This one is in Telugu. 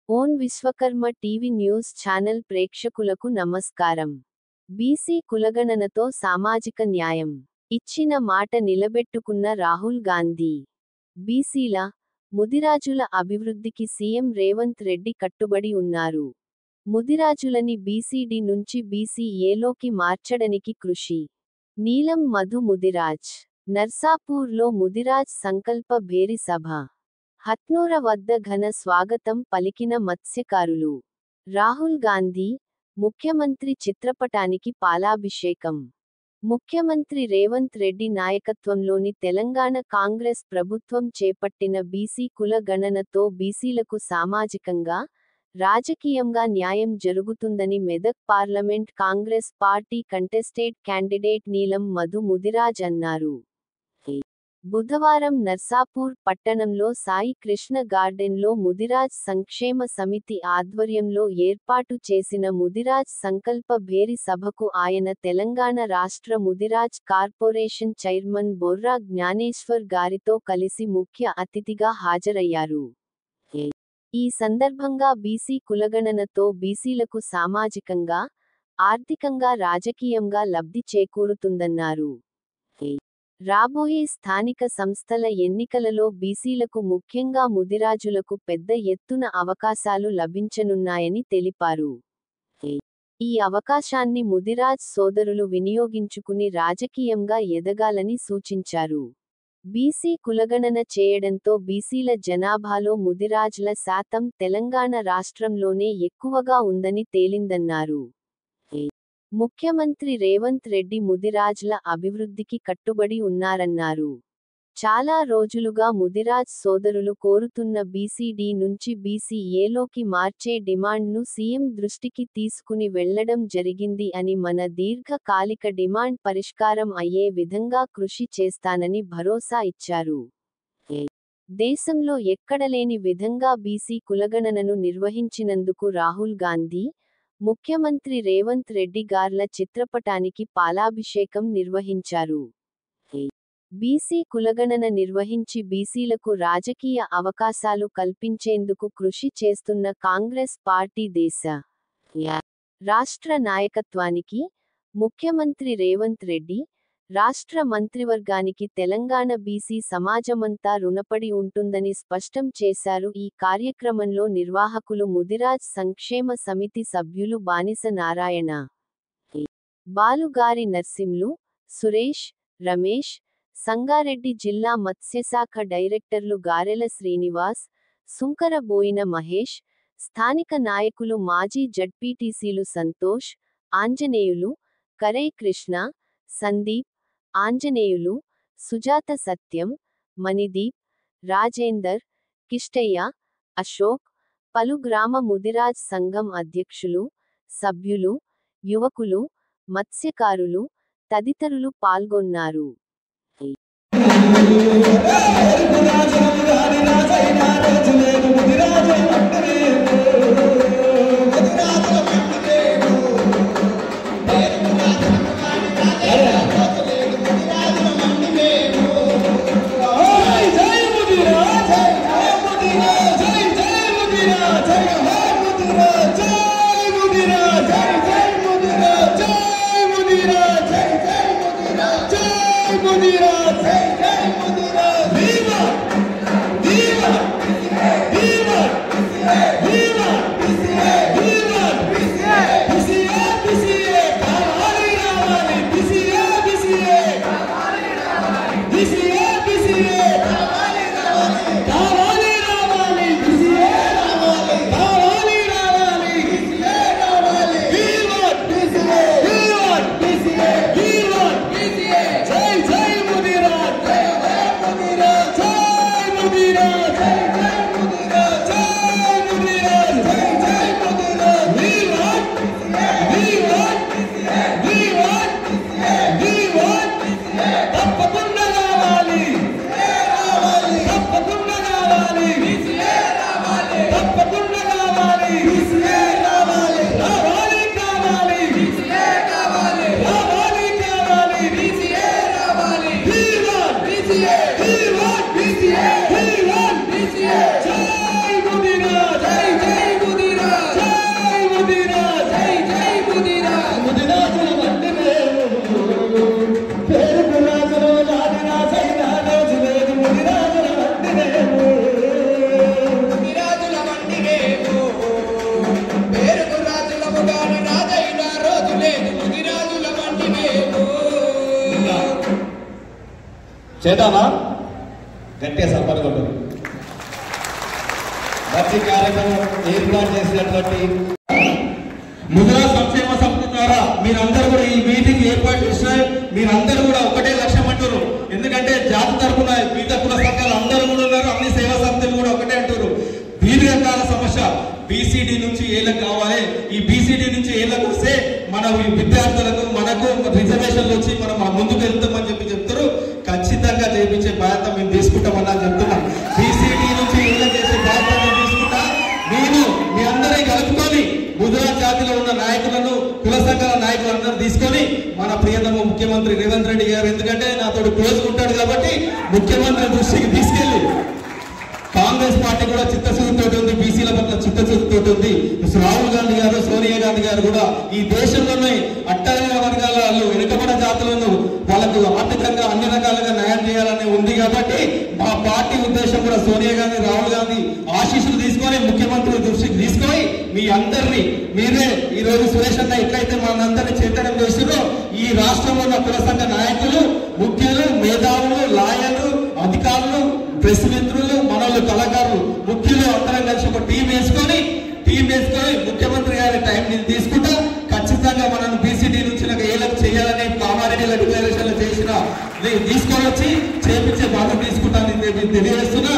Own Vishwakarma TV news channel ప్రేక్షకులకు నమస్కారం. బీసీ కులగణనతో సామాజిక న్యాయం ఇచ్చిన మాట నిలబెట్టుకున్న రాహుల్ గాంధీ. బీసీల, ముదిరాజుల అభివృద్ధికి సీఎం రేవంత్ రెడ్డి కట్టుబడి ఉన్నారు. ముదిరాజులని బీసీడీ నుంచి బీసీఏలోకి మార్చడానికి కృషి. నీలం మధు ముదిరాజ్. నర్సాపూర్లో ముదిరాజ్ సంకల్ప భేరి సభ. హత్నూర వద్ద ఘన స్వాగతం పలికిన మత్స్యకారులు. రాహుల్ గాంధీ, ముఖ్యమంత్రి చిత్రపటానికి పాలాభిషేకం. ముఖ్యమంత్రి రేవంత్ రెడ్డి నాయకత్వంలోని తెలంగాణ కాంగ్రెస్ ప్రభుత్వం చేపట్టిన బీసీ కుల గణనతో బీసీలకు సామాజికంగా, రాజకీయంగా న్యాయం జరుగుతుందని Medak parliament Congress party contested candidate నీలం మధు ముదిరాజ్ అన్నారు. బుధవారం నర్సాపూర్ పట్టణంలో సాయి కృష్ణ గార్డెన్లో ముదిరాజ్ సంక్షేమ సమితి ఆధ్వర్యంలో ఏర్పాటు చేసిన ముదిరాజ్ సంకల్ప భేరి సభకు ఆయన తెలంగాణ రాష్ట్ర ముదిరాజ్ కార్పొరేషన్ చైర్మన్ బొర్రా జ్ఞానేశ్వర్ గారితో కలిసి ముఖ్య అతిథిగా హాజరయ్యారు. ఈ సందర్భంగా బీసీ కులగణనతో బీసీలకు సామాజికంగా, ఆర్థికంగా, రాజకీయంగా లబ్ధి చేకూరుతుందన్నారు. రాబోయే స్థానిక సంస్థల ఎన్నికలలో బీసీలకు ముఖ్యంగా ముదిరాజులకు పెద్ద ఎత్తున అవకాశాలు లభించనున్నాయని తెలిపారు. ఈ అవకాశాన్ని ముదిరాజ్ సోదరులు వినియోగించుకుని రాజకీయంగా ఎదగాలని సూచించారు. బీసీ కులగణన చేయడంతో బీసీల జనాభాలో ముదిరాజ్ల శాతం తెలంగాణ రాష్ట్రంలోనే ఎక్కువగా ఉందని తేలిందన్నారు. ముఖ్యమంత్రి రేవంత్ రెడ్డి ముదిరాజ్ల అభివృద్ధికి కట్టుబడి ఉన్నారన్నారు. చాలా రోజులుగా ముదిరాజ్ సోదరులు కోరుతున్న బీసీడీ నుంచి బీసీఏలోకి మార్చే డిమాండ్ను సీఎం దృష్టికి తీసుకుని వెళ్లడం జరిగింది అని, మన దీర్ఘకాలిక డిమాండ్ పరిష్కారం అయ్యే విధంగా కృషి చేస్తానని భరోసా ఇచ్చారు. దేశంలో ఎక్కడలేని విధంగా బీసీ కులగణనను నిర్వహించినందుకు రాహుల్ గాంధీ, ముఖ్యమంత్రి రేవంత్ రెడ్డి గార్ల చిత్రపటానికి పాలాభిషేకం నిర్వహించారు. బీసీ కులగణన నిర్వహించి బీసీలకు రాజకీయ అవకాశాలు కల్పించేందుకు కృషి చేస్తున్న కాంగ్రెస్ పార్టీ దేశ, రాష్ట్ర నాయకత్వానికి, ముఖ్యమంత్రి రేవంత్ రెడ్డి, రాష్ట్ర మంత్రివర్గానికి తెలంగాణ బీసీ సమాజమంతా రుణపడి ఉంటుందని స్పష్టం చేశారు. ఈ కార్యక్రమంలో నిర్వాహకులు ముదిరాజ్ సంక్షేమ సమితి సభ్యులు బానిస నారాయణ, బాలుగారి నర్సింలు, సురేష్, రమేష్, సంగారెడ్డి జిల్లా మత్స్యశాఖ డైరెక్టర్లు గారెల శ్రీనివాస్, సుంకర బోయిన మహేష్, స్థానిక నాయకులు మాజీ జడ్పీటీసీలు సంతోష్, ఆంజనేయులు, కరై కృష్ణ, సందీప్, ఆంజనేయులు, సుజాత సత్యం, మణిదీప్, రాజేందర్, కిష్టయ్య, అశోక్, పలు గ్రామ ముదిరాజ్ సంఘం అధ్యక్షులు, సభ్యులు, యువకులు, మత్స్యకారులు తదితరులు పాల్గొన్నారు. చేద్దామా? గట్టిగా సపోర్ట్ కొట్టారు. మంచి కార్యక్రమం ఏర్పాటు చేసినటువంటి ముద్రా సంక్షేమ సమితి ద్వారా మీరందరూ కూడా ఈ మీటింగ్ ఏర్పాటు చేసిన మీరందరూ కూడా ఒకటే లక్ష్యం అంటారు. ఎందుకంటే జాతి తరఫున వివిధ కుల సంఘాలు అందరూ కూడా ఉన్నారు, అన్ని సేవా సంస్థలు కూడా ఒకటే అంటారు. దీర్ఘకాల సమస్య బీసీడీ నుంచి ఏళ్ళకి కావాలి. ఈ బీసీడీ నుంచి ఏళ్ళకి వస్తే మన విద్యార్థులకు మనకు రిజర్వేషన్లు వచ్చి మనం ముందుకు వెళ్తామని చెప్తారు. ఖచ్చితంగా చేయించే బాధ్యత మేము తీసుకుంటామని చెప్తున్నాం. బీసీడీ నుంచి ఏళ్ళకి చేసే బాధ్యత మేము తీసుకుంటా. నేను మీ అందరినీ కలుపుకొని ముద్రా జాతిలో ఉన్న నాయకులను కుల సంఘాల నాయకులందరూ తీసుకొని మన ప్రియతమ ముఖ్యమంత్రి రేవంత్ రెడ్డి గారు, ఎందుకంటే నాతో క్లోజ్ ఉంటాడు కాబట్టి ముఖ్యమంత్రి దృష్టికి తీసుకెళ్లి కాంగ్రెస్ పార్టీ కూడా చిత్తశుద్ధితో ఉంది, బీసీల పట్ల చిత్తశుద్ధితో ఉంది. రాహుల్ గాంధీ గారు, సోనియా గాంధీ గారు కూడా ఈ దేశంలోనే అట్టడుగు వర్గాల వెనుకబడిన జాతులను వాళ్ళకు ఆర్థికంగా అన్ని రకాలుగా న్యాయం చేయాలని ఉంది. కాబట్టి మా పార్టీ ఉద్దేశం కూడా సోనియా గాంధీ, రాహుల్ గాంధీ ఆశీస్సులు తీసుకొని ముఖ్యమంత్రి దృష్టికి తీసుకొని మీ అందరినీ మీరే ఈ రోజు సురేష్ అన్న ఎట్లయితే మనందరినీ చైతన్యం చేస్తున్నారో ఈ రాష్ట్రంలో ఉన్న కుల సంఘ నాయకులు, ముఖ్యులు, మేధావులు, లాయర్లు, అధికారులు, ప్రెస్ మిత్రులు, మనోళ్ళు, కళాకారులు, ముఖ్యులు అందరం కలిసి ఒక టీం వేసుకొని ముఖ్యమంత్రి గారి టైం తీసుకుంటా ఖచ్చితంగా మనం బీసీడీ నుంచి ఏలకు చేయాలని కామారెడ్డిలో డిక్లరేషన్లు చేసిన తీసుకొని వచ్చి చేపించే బాధ్యత తీసుకుంటానని తెలియజేస్తున్నా.